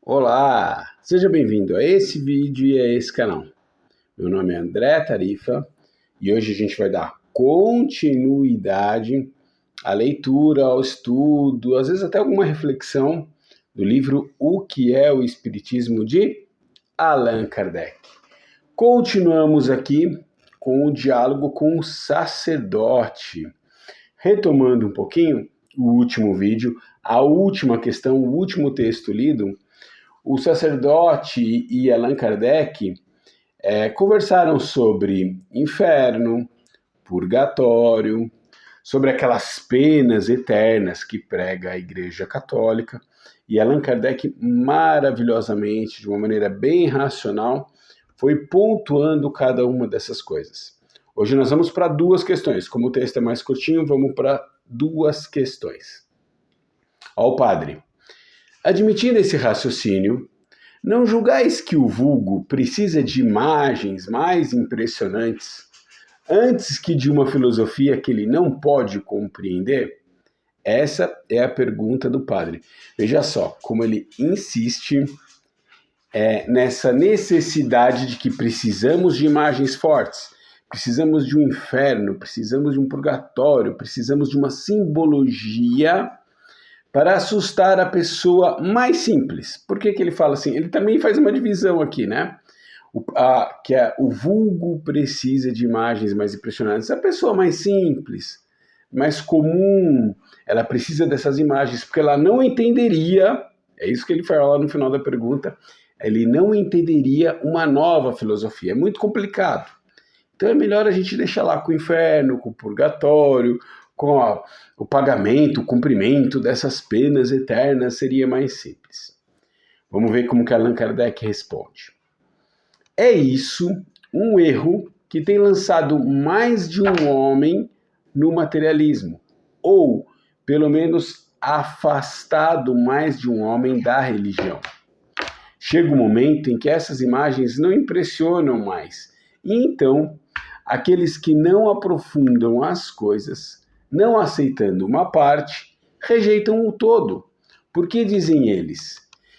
Olá, seja bem-vindo a esse vídeo e a esse canal. Meu nome é André Tarifa e hoje a gente vai dar continuidade à leitura, ao estudo, às vezes até alguma reflexão do livro O que é o Espiritismo de Allan Kardec. Continuamos aqui com o diálogo com o sacerdote, retomando um pouquinho o último vídeo, a última questão, o último texto lido. O sacerdote e Allan Kardec conversaram sobre inferno, purgatório, sobre aquelas penas eternas que prega a Igreja Católica. E Allan Kardec, maravilhosamente, de uma maneira bem racional, foi pontuando cada uma dessas coisas. Hoje nós vamos para duas questões. Como o texto é mais curtinho, vamos para duas questões. Ao padre. Admitindo esse raciocínio, não julgais que o vulgo precisa de imagens mais impressionantes antes que de uma filosofia que ele não pode compreender? Essa é a pergunta do padre. Veja só como ele insiste nessa necessidade de que precisamos de imagens fortes, precisamos de um inferno, precisamos de um purgatório, precisamos de uma simbologia para assustar a pessoa mais simples. Por que ele fala assim? Ele também faz uma divisão aqui, né? O vulgo precisa de imagens mais impressionantes. A pessoa mais simples, mais comum, ela precisa dessas imagens, porque ela não entenderia, é isso que ele fala lá no final da pergunta, ele não entenderia uma nova filosofia. É muito complicado. Então é melhor a gente deixar lá com o inferno, com o purgatório, com o pagamento, o cumprimento dessas penas eternas seria mais simples. Vamos ver como que Allan Kardec responde. É isso um erro que tem lançado mais de um homem no materialismo, ou pelo menos afastado mais de um homem da religião. Chega um momento em que essas imagens não impressionam mais, e então aqueles que não aprofundam as coisas, não aceitando uma parte, rejeitam o todo. Porque dizem eles: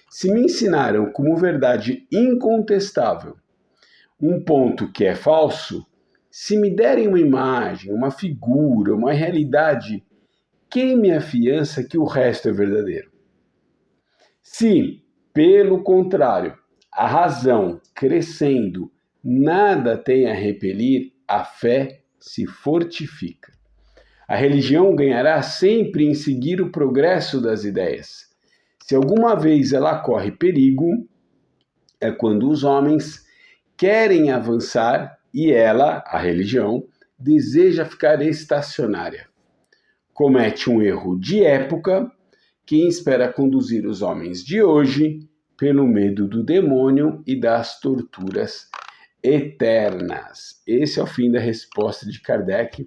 se me ensinaram como verdade incontestável um ponto que é falso, se me derem uma imagem, uma figura, uma realidade, quem me afiança que o resto é verdadeiro? Se, pelo contrário, a razão crescendo nada tem a repelir, a fé se fortifica. A religião ganhará sempre em seguir o progresso das ideias. Se alguma vez ela corre perigo, é quando os homens querem avançar e ela, a religião, deseja ficar estacionária. Comete um erro de época quem espera conduzir os homens de hoje pelo medo do demônio e das torturas eternas. Esse é o fim da resposta de Kardec.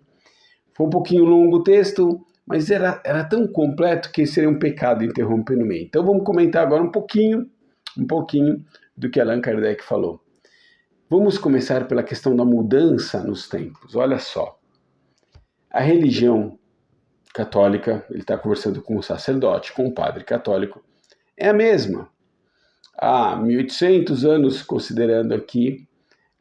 Foi um pouquinho longo o texto, mas era tão completo que seria um pecado interromper no meio. Então vamos comentar agora um pouquinho do que Allan Kardec falou. Vamos começar pela questão da mudança nos tempos. Olha só, a religião católica, ele está conversando com o sacerdote, com o padre católico, é a mesma. Há 1800 anos, considerando aqui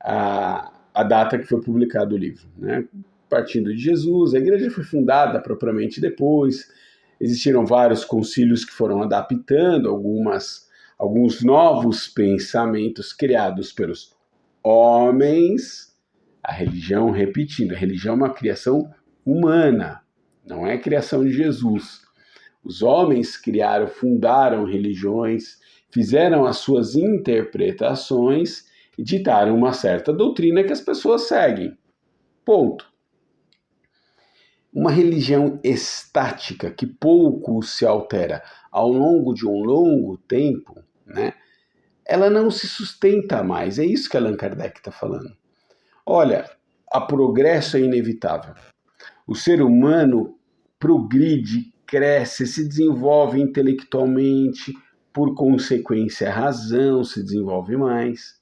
a data que foi publicado o livro, né? Partindo de Jesus, a igreja foi fundada propriamente depois, existiram vários concílios que foram adaptando alguns novos pensamentos criados pelos homens. A religião, repetindo, a religião é uma criação humana, não é criação de Jesus. Os homens criaram, fundaram religiões, fizeram as suas interpretações e ditaram uma certa doutrina que as pessoas seguem. Ponto. Uma religião estática, que pouco se altera ao longo de um longo tempo, né? Ela não se sustenta mais. É isso que Allan Kardec está falando. Olha, o progresso é inevitável. O ser humano progride, cresce, se desenvolve intelectualmente, por consequência, a razão se desenvolve mais.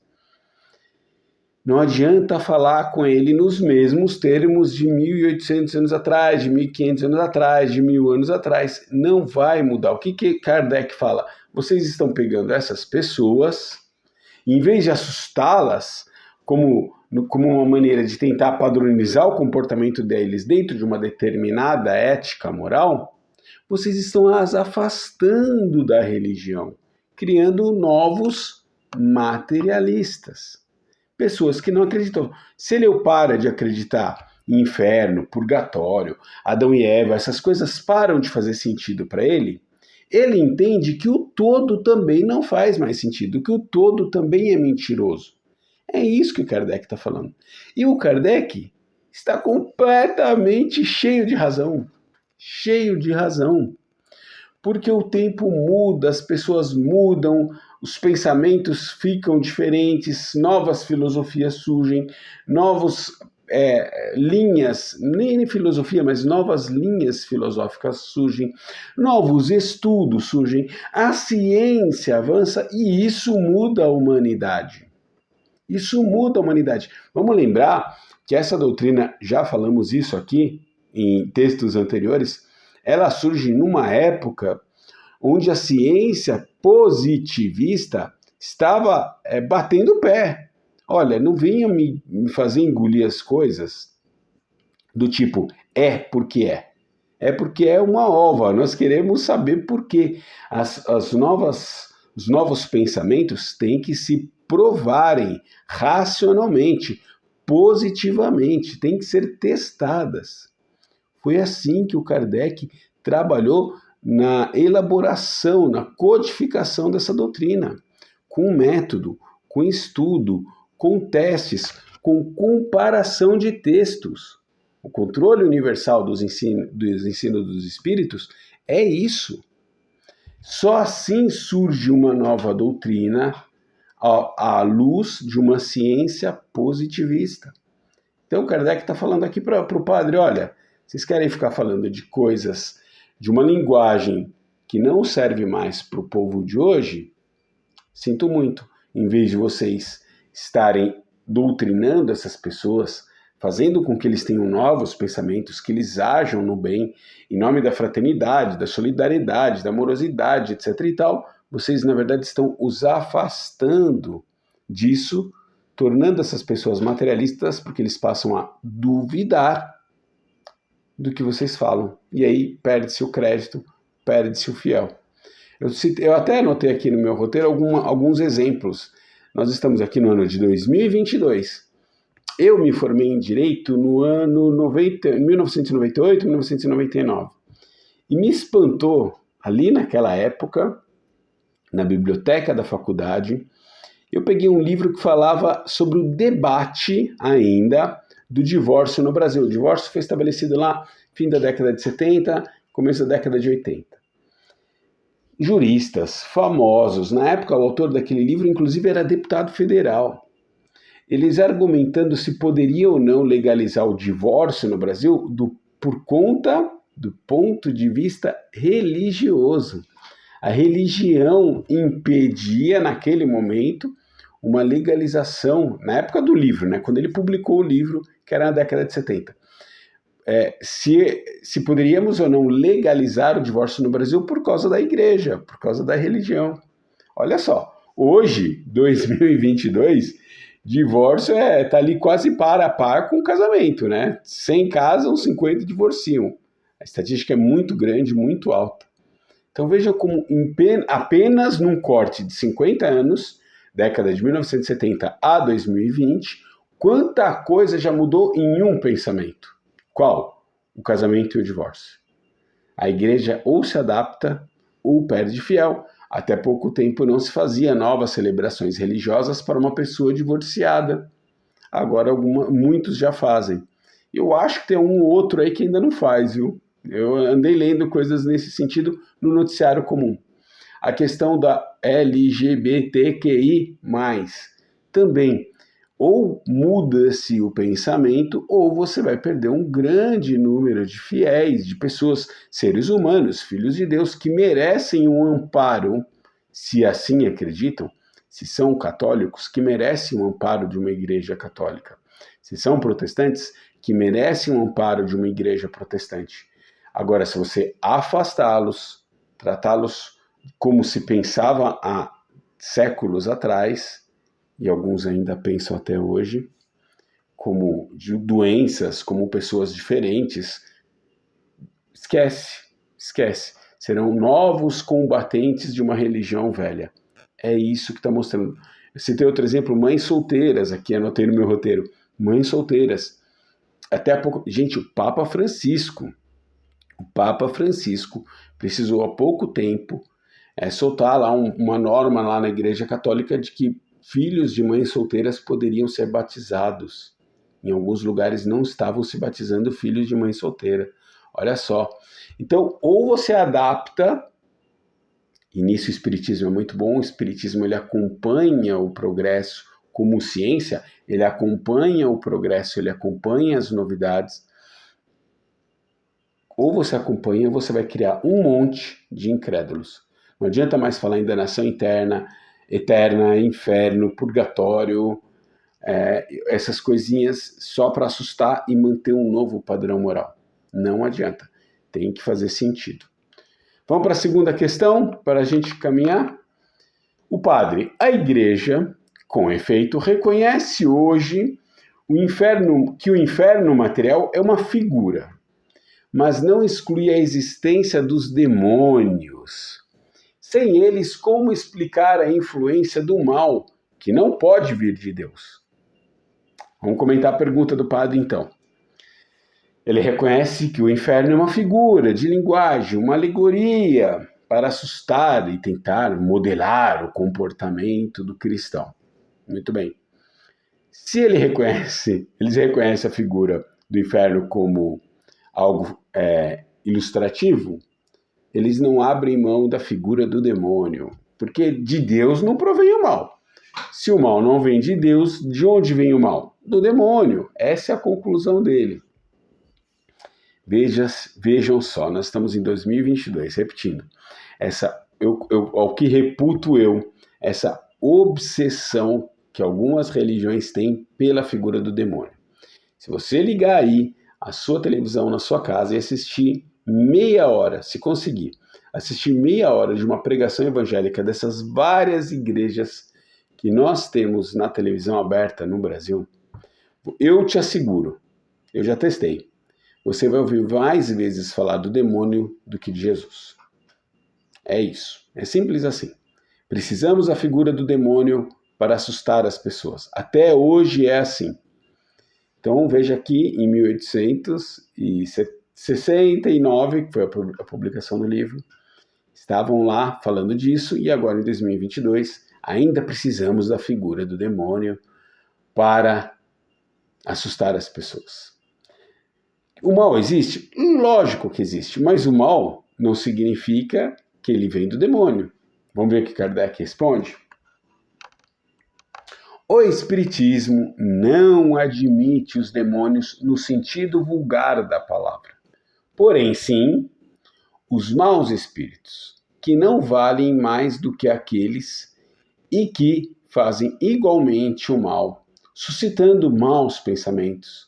Não adianta falar com ele nos mesmos termos de 1.800 anos atrás, de 1.500 anos atrás, de 1.000 anos atrás. Não vai mudar. O que Kardec fala? Vocês estão pegando essas pessoas, e em vez de assustá-las, como uma maneira de tentar padronizar o comportamento deles dentro de uma determinada ética moral, vocês estão as afastando da religião, criando novos materialistas. Pessoas que não acreditam. Se ele para de acreditar em inferno, purgatório, Adão e Eva, essas coisas param de fazer sentido para ele, ele entende que o todo também não faz mais sentido, que o todo também é mentiroso. É isso que o Kardec está falando. E o Kardec está completamente cheio de razão. Cheio de razão. Porque o tempo muda, as pessoas mudam, os pensamentos ficam diferentes, novas filosofias surgem, novas linhas, nem filosofia, mas novas linhas filosóficas surgem, novos estudos surgem, a ciência avança e isso muda a humanidade. Isso muda a humanidade. Vamos lembrar que essa doutrina, já falamos isso aqui em textos anteriores, ela surge numa época onde a ciência positivista estava batendo o pé. Olha, não venha me fazer engolir as coisas do tipo, é porque é. É porque é uma ova, nós queremos saber por quê. Os novos pensamentos têm que se provarem racionalmente, positivamente, têm que ser testadas. Foi assim que o Kardec trabalhou na elaboração, na codificação dessa doutrina, com método, com estudo, com testes, com comparação de textos. O controle universal dos ensinos dos espíritos é isso. Só assim surge uma nova doutrina à luz de uma ciência positivista. Então, Kardec está falando aqui para o padre, olha, vocês querem ficar falando de coisas, de uma linguagem que não serve mais para o povo de hoje? Sinto muito. Em vez de vocês estarem doutrinando essas pessoas, fazendo com que eles tenham novos pensamentos, que eles ajam no bem, em nome da fraternidade, da solidariedade, da amorosidade, etc. e tal, vocês, na verdade, estão os afastando disso, tornando essas pessoas materialistas, porque eles passam a duvidar do que vocês falam. E aí perde-se o crédito, perde-se o fiel. Eu até anotei aqui no meu roteiro alguns exemplos. Nós estamos aqui no ano de 2022. Eu me formei em Direito no ano 1998, 1999. E me espantou, ali naquela época, na biblioteca da faculdade, eu peguei um livro que falava sobre o debate ainda do divórcio no Brasil. O divórcio foi estabelecido lá, fim da década de 70, começo da década de 80. Juristas famosos, na época o autor daquele livro inclusive era deputado federal, eles argumentando se poderia ou não legalizar o divórcio no Brasil por conta do ponto de vista religioso. A religião impedia naquele momento uma legalização, na época do livro, né, quando ele publicou o livro, que era na década de 70. Se poderíamos ou não legalizar o divórcio no Brasil por causa da igreja, por causa da religião. Olha só, hoje, 2022, divórcio tá ali quase par a par com o casamento, né? 100 casam, 50 divorciam. A estatística é muito grande, muito alta. Então veja como apenas num corte de 50 anos, década de 1970 a 2020, quanta coisa já mudou em um pensamento. Qual? O casamento e o divórcio. A igreja ou se adapta ou perde fiel. Até pouco tempo não se fazia novas celebrações religiosas para uma pessoa divorciada. Agora muitos já fazem. Eu acho que tem um ou outro aí que ainda não faz, viu? Eu andei lendo coisas nesse sentido no noticiário comum. A questão da LGBTQI+, também, ou muda-se o pensamento, ou você vai perder um grande número de fiéis, de pessoas, seres humanos, filhos de Deus, que merecem um amparo, se assim acreditam, se são católicos, que merecem o amparo de uma igreja católica. Se são protestantes, que merecem o amparo de uma igreja protestante. Agora, se você afastá-los, tratá-los como se pensava há séculos atrás, e alguns ainda pensam até hoje, como de doenças, como pessoas diferentes, esquece. Serão novos combatentes de uma religião velha. É isso que está mostrando. Eu citei outro exemplo, mães solteiras, aqui anotei no meu roteiro. Mães solteiras. Até há pouco. Gente, o Papa Francisco precisou há pouco tempo soltar lá uma norma lá na Igreja Católica de que filhos de mães solteiras poderiam ser batizados. Em alguns lugares não estavam se batizando filhos de mãe solteira. Olha só. Então, ou você adapta, e nisso o Espiritismo é muito bom, o Espiritismo ele acompanha o progresso como ciência, ele acompanha o progresso, ele acompanha as novidades. Ou você acompanha, ou você vai criar um monte de incrédulos. Não adianta mais falar em danação eterna, inferno, purgatório, essas coisinhas só para assustar e manter um novo padrão moral. Não adianta. Tem que fazer sentido. Vamos para a segunda questão, para a gente caminhar. O padre, a igreja, com efeito, reconhece hoje que o inferno material é uma figura, mas não exclui a existência dos demônios. Sem eles, como explicar a influência do mal, que não pode vir de Deus? Vamos comentar a pergunta do padre, então. Ele reconhece que o inferno é uma figura de linguagem, uma alegoria para assustar e tentar modelar o comportamento do cristão. Muito bem. Se eles reconhecem a figura do inferno como algo ilustrativo, eles não abrem mão da figura do demônio, porque de Deus não provém o mal. Se o mal não vem de Deus, de onde vem o mal? Do demônio. Essa é a conclusão dele. Vejam só, nós estamos em 2022, repetindo. Ao que reputo eu, essa obsessão que algumas religiões têm pela figura do demônio. Se você ligar aí a sua televisão na sua casa e assistir meia hora, se conseguir, assistir meia hora de uma pregação evangélica dessas várias igrejas que nós temos na televisão aberta no Brasil, eu te asseguro, eu já testei, você vai ouvir mais vezes falar do demônio do que de Jesus. É isso, é simples assim. Precisamos da figura do demônio para assustar as pessoas. Até hoje é assim. Então veja aqui, em 1869, que foi a publicação do livro, estavam lá falando disso, e agora em 2022 ainda precisamos da figura do demônio para assustar as pessoas. O mal existe? Lógico que existe, mas o mal não significa que ele vem do demônio. Vamos ver o que Kardec responde? O Espiritismo não admite os demônios no sentido vulgar da palavra, porém sim os maus espíritos, que não valem mais do que aqueles e que fazem igualmente o mal, suscitando maus pensamentos.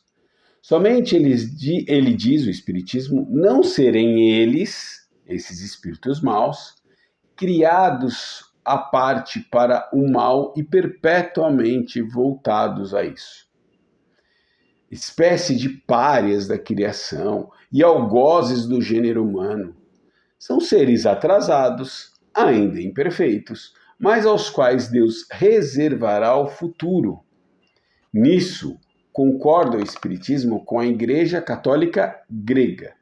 Somente ele diz, o Espiritismo, não serem eles, esses espíritos maus, criados à parte para o mal e perpetuamente voltados a isso. Espécie de párias da criação e algozes do gênero humano. São seres atrasados, ainda imperfeitos, mas aos quais Deus reservará o futuro. Nisso, concorda o Espiritismo com a Igreja Católica Grega,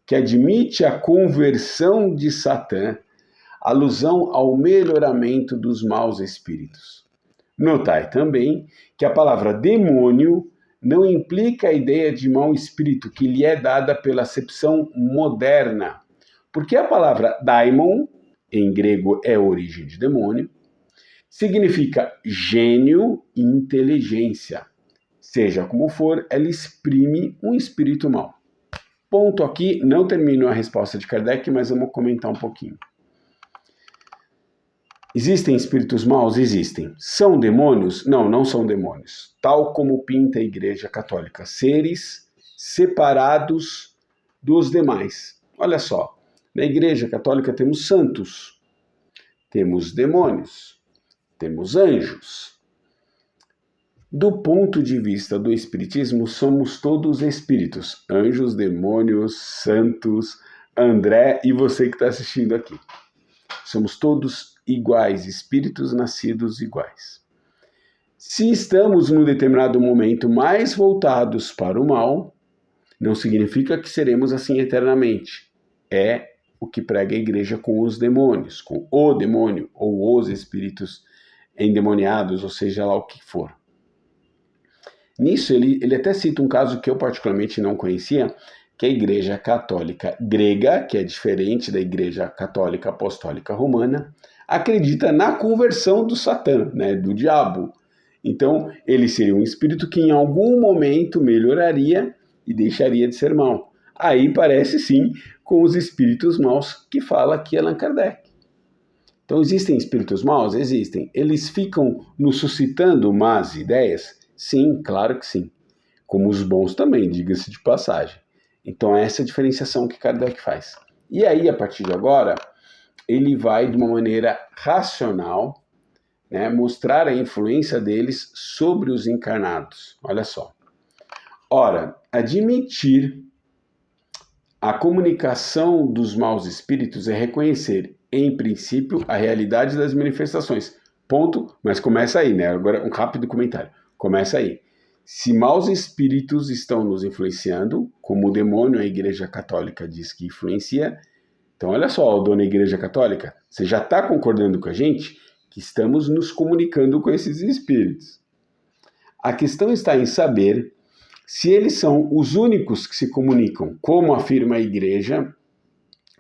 que admite a conversão de Satã, alusão ao melhoramento dos maus espíritos. Notai também que a palavra demônio não implica a ideia de mau espírito que lhe é dada pela acepção moderna, porque a palavra daimon, em grego é a origem de demônio, significa gênio e inteligência. Seja como for, ela exprime um espírito mau. Ponto aqui, não termino a resposta de Kardec, mas vamos comentar um pouquinho. Existem espíritos maus? Existem. São demônios? Não, não são demônios. Tal como pinta a Igreja Católica, seres separados dos demais. Olha só, na Igreja Católica temos santos, temos demônios, temos anjos. Do ponto de vista do Espiritismo, somos todos espíritos. Anjos, demônios, santos, André e você que está assistindo aqui. Somos todos iguais, espíritos nascidos iguais. Se estamos num determinado momento mais voltados para o mal, não significa que seremos assim eternamente. É o que prega a Igreja com os demônios, com o demônio ou os espíritos endemoniados, ou seja lá o que for. Nisso, ele até cita um caso que eu particularmente não conhecia, que é a Igreja Católica Grega, que é diferente da Igreja Católica Apostólica Romana, acredita na conversão do Satã, né, do diabo. Então, ele seria um espírito que em algum momento melhoraria e deixaria de ser mau. Aí parece sim com os espíritos maus que fala aqui Allan Kardec. Então, existem espíritos maus? Existem. Eles ficam nos suscitando más ideias? Sim, claro que sim. Como os bons também, diga-se de passagem. Então, essa é a diferenciação que Kardec faz. E aí, a partir de agora, ele vai, de uma maneira racional, né, mostrar a influência deles sobre os encarnados. Olha só. Ora, admitir a comunicação dos maus espíritos é reconhecer, em princípio, a realidade das manifestações. Ponto, mas começa aí, né? Agora, um rápido comentário. Começa aí. Se maus espíritos estão nos influenciando, como o demônio, a Igreja Católica diz que influencia, então olha só, dona Igreja Católica, você já está concordando com a gente que estamos nos comunicando com esses espíritos. A questão está em saber se eles são os únicos que se comunicam, como afirma a Igreja,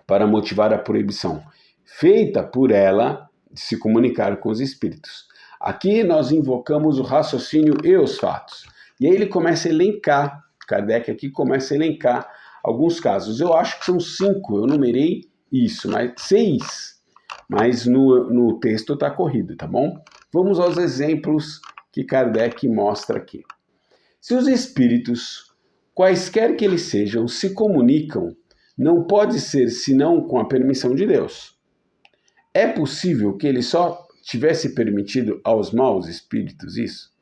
para motivar a proibição feita por ela de se comunicar com os espíritos. Aqui nós invocamos o raciocínio e os fatos. E aí ele começa a elencar, Kardec aqui começa a elencar alguns casos. Eu acho que são 5, eu numerei isso, mas 6. Mas no texto está corrido, tá bom? Vamos aos exemplos que Kardec mostra aqui. Se os espíritos, quaisquer que eles sejam, se comunicam, não pode ser senão com a permissão de Deus. É possível que ele só tivesse permitido aos maus espíritos isso?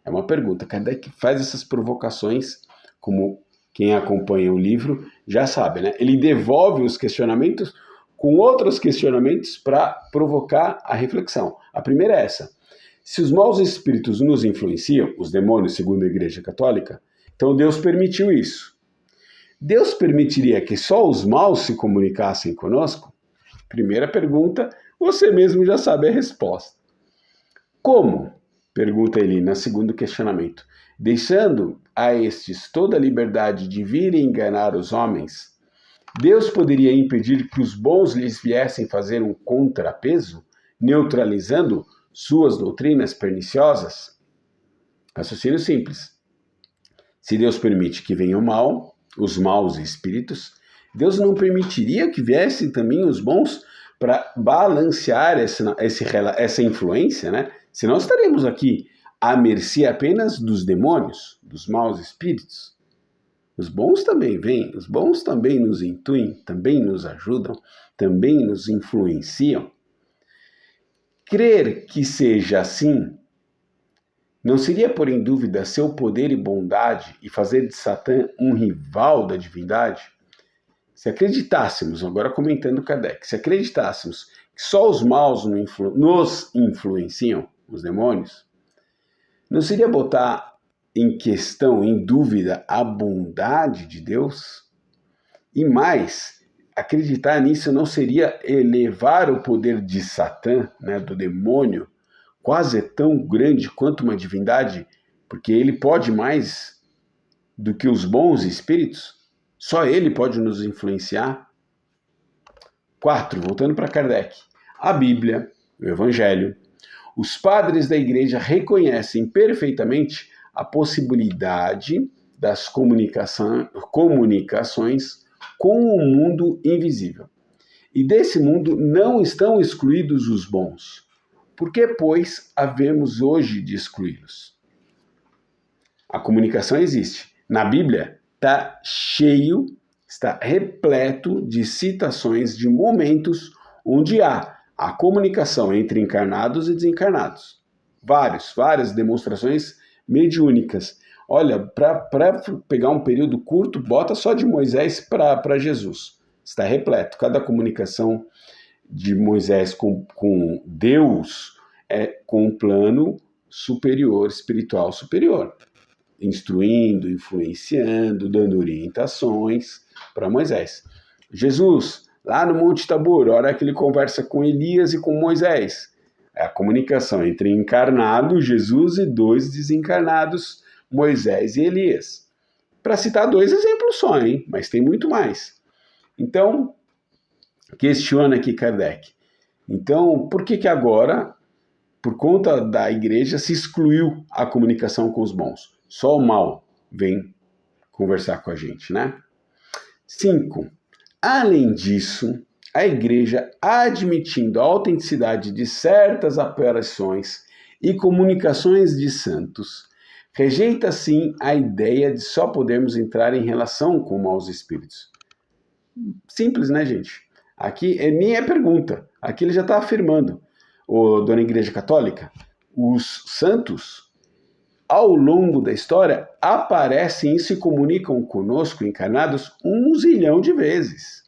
É uma pergunta. Kardec faz essas provocações, como quem acompanha o livro já sabe, né? Ele devolve os questionamentos com outros questionamentos para provocar a reflexão. A primeira é essa. Se os maus espíritos nos influenciam, os demônios, segundo a Igreja Católica, então Deus permitiu isso. Deus permitiria que só os maus se comunicassem conosco? Primeira pergunta, você mesmo já sabe a resposta. Como? Pergunta ele no segundo questionamento. Deixando a estes toda a liberdade de vir e enganar os homens, Deus poderia impedir que os bons lhes viessem fazer um contrapeso, neutralizando suas doutrinas perniciosas? Raciocínio simples. Se Deus permite que venham mal, os maus espíritos, Deus não permitiria que viessem também os bons para balancear essa influência, né? Senão estaremos aqui à mercê apenas dos demônios, dos maus espíritos. Os bons também vêm, os bons também nos intuem, também nos ajudam, também nos influenciam. Crer que seja assim não seria pôr em dúvida seu poder e bondade e fazer de Satã um rival da divindade? Se acreditássemos, agora comentando Kardec, se acreditássemos que só os maus nos influenciam, os demônios, não seria botar em questão, em dúvida, a bondade de Deus? E mais, acreditar nisso não seria elevar o poder de Satã, né, do demônio, quase tão grande quanto uma divindade, porque ele pode mais do que os bons espíritos? Só ele pode nos influenciar? 4, voltando para Kardec. A Bíblia, o Evangelho, os padres da Igreja reconhecem perfeitamente a possibilidade das comunicações com o mundo invisível. E desse mundo não estão excluídos os bons. Por que, pois, havemos hoje de excluí-los? A comunicação existe. Na Bíblia está cheio, está repleto de citações de momentos onde há a comunicação entre encarnados e desencarnados. Várias demonstrações mediúnicas. Olha, para pegar um período curto, bota só de Moisés para Jesus. Está repleto. Cada comunicação de Moisés com Deus é com um plano superior, espiritual superior, instruindo, influenciando, dando orientações para Moisés. Jesus, lá no Monte Tabor, a hora que ele conversa com Elias e com Moisés, é a comunicação entre encarnado, Jesus, e dois desencarnados, Moisés e Elias. Para citar dois exemplos só, hein? Mas tem muito mais. Então, questiona aqui Kardec. Então, por que agora, por conta da igreja, se excluiu a comunicação com os bons? Só o mal vem conversar com a gente, né? 5. Além disso, a igreja, admitindo a autenticidade de certas aparições e comunicações de santos, rejeita sim a ideia de só podermos entrar em relação com maus espíritos. Simples, né, gente? Aqui nem é pergunta. Aqui ele já está afirmando. Dona Igreja Católica, os santos, ao longo da história, aparecem e se comunicam conosco, encarnados, 1 zilhão de vezes.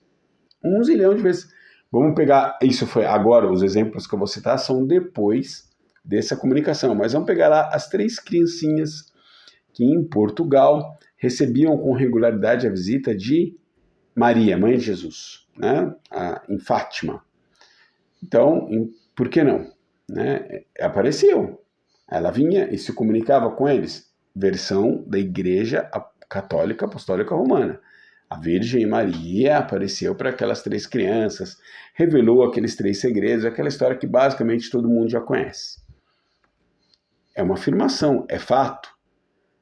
1 zilhão de vezes. Vamos pegar, isso foi agora, os exemplos que eu vou citar são depois dessa comunicação, mas vamos pegar lá as 3 criancinhas que em Portugal recebiam com regularidade a visita de Maria, mãe de Jesus, né? Em Fátima. Então, por que não? Né? Apareciam. Ela vinha e se comunicava com eles. Versão da Igreja Católica Apostólica Romana. A Virgem Maria apareceu para aquelas 3 crianças, revelou aqueles 3 segredos, aquela história que basicamente todo mundo já conhece. É uma afirmação, é fato.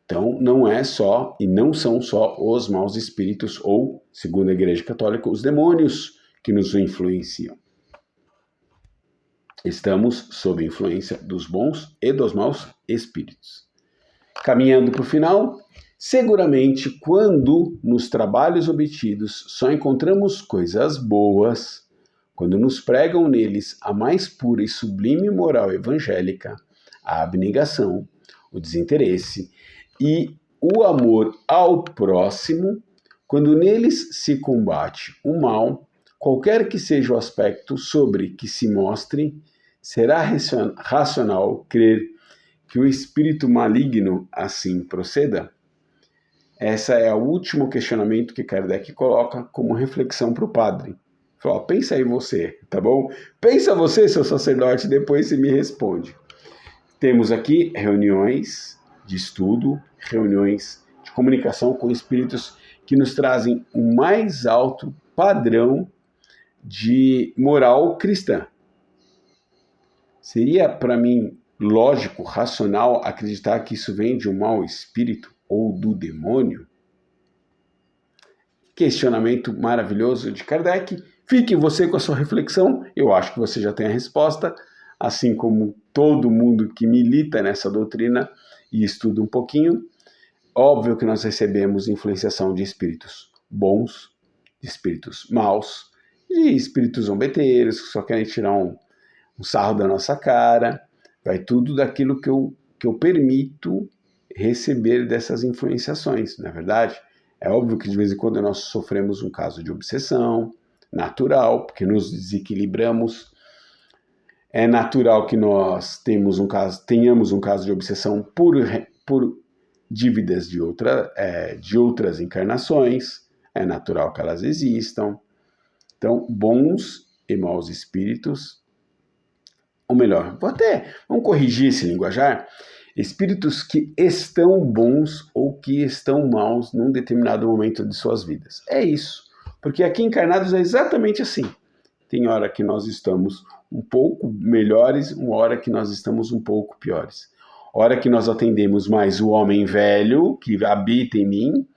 Então, não é só e não são só os maus espíritos ou, segundo a Igreja Católica, os demônios que nos influenciam. Estamos sob a influência dos bons e dos maus espíritos. Caminhando para o final, seguramente quando nos trabalhos obtidos só encontramos coisas boas, quando nos pregam neles a mais pura e sublime moral evangélica, a abnegação, o desinteresse e o amor ao próximo, quando neles se combate o mal, qualquer que seja o aspecto sobre que se mostre, será racional crer que o espírito maligno assim proceda? Esse é o último questionamento que Kardec coloca como reflexão para o padre. Falou, pensa aí você, tá bom? Pensa você, seu sacerdote, depois você me responde. Temos aqui reuniões de estudo, reuniões de comunicação com espíritos que nos trazem o mais alto padrão de moral cristã. Seria, para mim, lógico, racional acreditar que isso vem de um mau espírito ou do demônio? Questionamento maravilhoso de Kardec. Fique você com a sua reflexão. Eu acho que você já tem a resposta, assim como todo mundo que milita nessa doutrina e estuda um pouquinho. Óbvio que nós recebemos influenciação de espíritos bons, de espíritos maus, de espíritos zombeteiros que só querem tirar um sarro da nossa cara. Vai tudo daquilo que eu permito receber dessas influenciações, não é verdade? É óbvio que de vez em quando nós sofremos um caso de obsessão, natural, porque nos desequilibramos. É natural que nós tenhamos um caso de obsessão por dívidas de outras encarnações. É natural que elas existam. Então, bons e maus espíritos, ou melhor, vamos corrigir esse linguajar, espíritos que estão bons ou que estão maus num determinado momento de suas vidas. É isso. Porque aqui encarnados é exatamente assim. Tem hora que nós estamos um pouco melhores, uma hora que nós estamos um pouco piores. Hora que nós atendemos mais o homem velho, que habita em mim,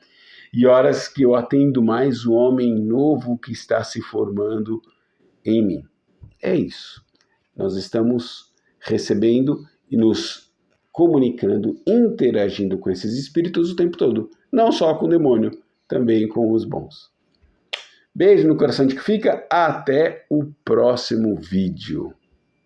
e horas que eu atendo mais o homem novo que está se formando em mim. É isso. Nós estamos recebendo e nos comunicando, interagindo com esses espíritos o tempo todo. Não só com o demônio, também com os bons. Beijo no coração de que fica. Até o próximo vídeo.